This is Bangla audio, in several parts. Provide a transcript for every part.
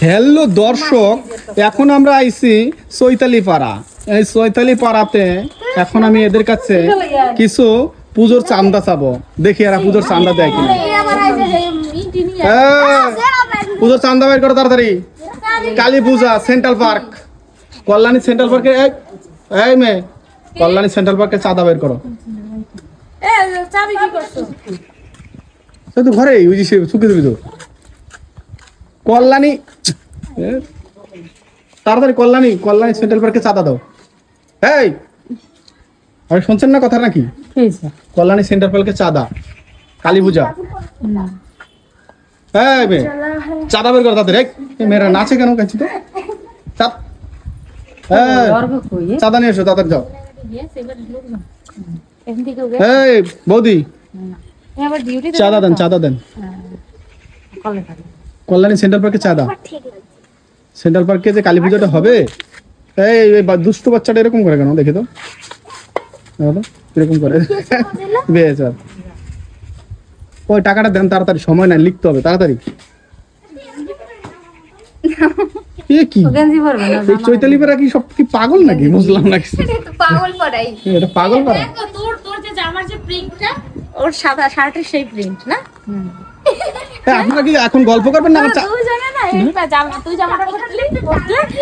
হ্যালো দর্শক, এখন আমরা আইছি চৈতালি পাড়া। এই চৈতালি পাড়াতে এখন আমি এদের কাছে কিছু পুজোর চান্দা চাবো, দেখি এরা পুজোর চান্দা দেয় কিনা। পুজোর চান্দা বের করো তাড়াতাড়ি। কালী পূজা সেন্ট্রাল পার্ক, কল্যাণী সেন্ট্রাল পার্কে। এই মেয়ে, কল্যাণী সেন্ট্রাল পার্কে চাঁদা বের করো। তো ঘরে ওই যে চুকে দিবি তো। কল্যাণী তাড়াতাড়ি, কল্যাণী সেন্ট্রাল পার্কে চাঁদা দাও। এই আরে শুনছেন না কথা নাকি? কল্যাণী সেন্ট্রাল পার্কে চাঁদা, কালী পূজা। এই মেয়ে, চাঁদা বের করো তাড়াতাড়ি। মেয়েরা নাচে কেন কাছে তো? চাঁদা নিয়ে এসো তাড়াতাড়ি, যাও। এই বৌদি, চাঁদা দেন, চাঁদা দেন। কল্যাণী সেন্ট্রাল পার্কে চাঁদা। সেন্ট্রাল পার্কে যে কালী পুজোটা হবে, এই দুষ্টু বাচ্চাটা এরকম করে কেন? দেখে তো এরকম করে। বেশ, ওই টাকাটা দেন তাড়াতাড়ি, সময় নাই, লিখতে হবে তাড়াতাড়ি। চৈতালি পাড়া কি সব কি পাগল নাকি? বুঝলাম না কিছু। পাগল পাড়াই, এটা পাগল পাড়া। তোর যে জামার যে প্রিন্টটা, ওর সাদা শার্টের সেই প্রিন্ট না? আপনারা কি এখন গল্প করবেন না? তুই জানা না এই জামা, তুই জামাটা পরলি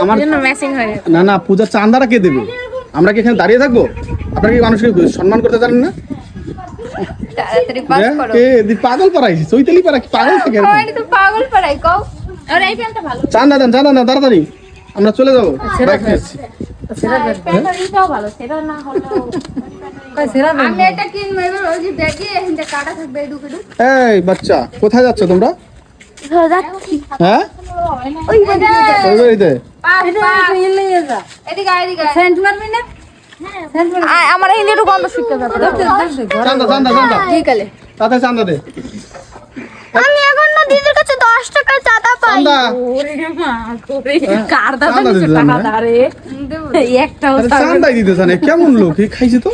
আমার জন্য ম্যাচিং হয়ে গেছে। না না, পূজার চাঁদারা কে দেবে? আমরা কি এখানে দাঁড়িয়ে থাকবো? আপনারা কি মানুষকে সম্মান করতে জানেন না? তাড়াতাড়ি পাস করো। পাগল পাড়াইছি, চৈতালি পাড়া কি পাগল থাকে? ওই তো পাগল পাড়াই কও। আর এই প্যান্টটা ভালো। চাঁদা দেন, চাঁদা দেন তাড়াতাড়ি, আমরা চলে যাবো। বাইক নিয়ে এসেছি। প্যান্টটা এটাও ভালো, সেটা না হলো আমি এটা কিনবো। এবার ওই যে ব্যাগে এখানটা কাটা থাকবে এডুকেডু। এই বাচ্চা, কোথায় যাচ্ছ তোমরা? যাচ্ছি। হ্যাঁ, ওই বাড়িতে। এদিকে এদিকে সেন্ট মারবি না? হ্যাঁ, আমার হিন্দি একটু গন্ধ শিখতে হবে। চাঁদা চাঁদা চাঁদা, ঠিক আছে, তাতে চাঁদা দে। আমি এখন না দিদির কাছে 10 টাকা চাঁদা পাই। চাঁদা ওরে মা, তোরে কার দাদা নিচে টাকা দারে একটাও চাঁদাই দিতে জানে, কেমন লোক এই খাইছে তো।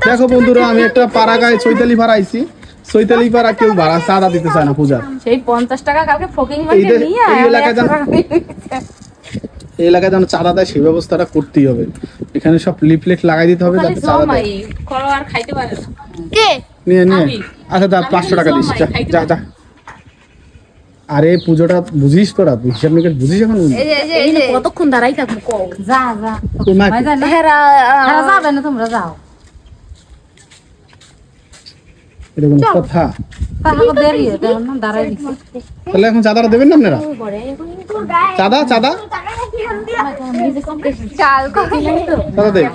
দেখো বন্ধুরা, আমি একটা পাড়া গায়ে চৈতালি পাড়া আইছি। চৈতালি পাড়া কেউ ভাড়া চাঁদা দিতে চায় না পূজা। সেই 50 টাকা কালকে ফকিং মার্কে নিয়ে এই এলাকায় এই এলাকায় যেন চাঁদা দেয়, সেই ব্যবস্থাটা করতেই হবে। এখানে সব লিফলেট লাগাই দিতে হবে যাতে চাঁদা দেয়। করো আর খাইতে পারে না কে নিয়ে নিয়ে। আচ্ছা দা, 500 টাকা দিস। যা যা। আরে পুজোটা বুঝিস তোরা, হিসাব নিকেশ বুঝিস এখন? এই যে কতক্ষণ দাঁড়াই থাকবো কও। যা যা, হেরা যাবে না, তোমরা যাও। এটা কোনো কথা? দাঁড়াই তাহলে এখন চাঁদাটা দেবেন না আপনারা? চাঁদা চাঁদা চাল চাঁদা দেন।